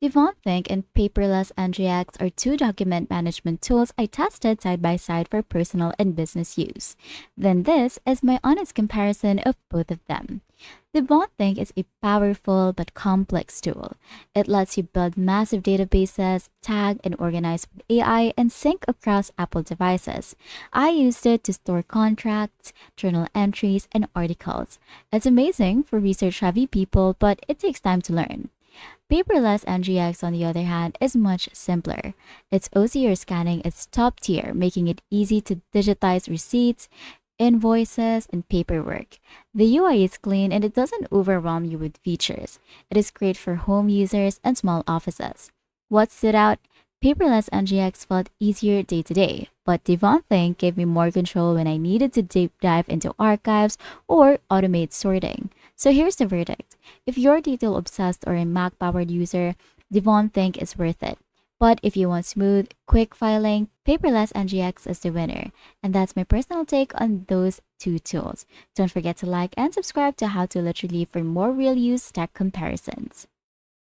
DEVONthink and Paperless NGX are two document management tools I tested side by side for personal and business use. Then this is my honest comparison of both of them. DEVONthink is a powerful but complex tool. It lets you build massive databases, tag and organize with AI, and sync across Apple devices. I used it to store contracts, journal entries, and articles. It's amazing for research-heavy people, but it takes time to learn. Paperless NGX, on the other hand, is much simpler. Its OCR scanning is top tier, making it easy to digitize receipts, invoices, and paperwork. The UI is clean and it doesn't overwhelm you with features. It is great for home users and small offices. What stood out? Paperless NGX felt easier day to day, but DEVONthink gave me more control when I needed to deep dive into archives or automate sorting. So here's the verdict. If you're detail obsessed or a Mac powered user, DEVONthink is worth it. But if you want smooth, quick filing, Paperless NGX is the winner. And that's my personal take on those two tools. Don't forget to like and subscribe to How to Literally for more real use tech comparisons.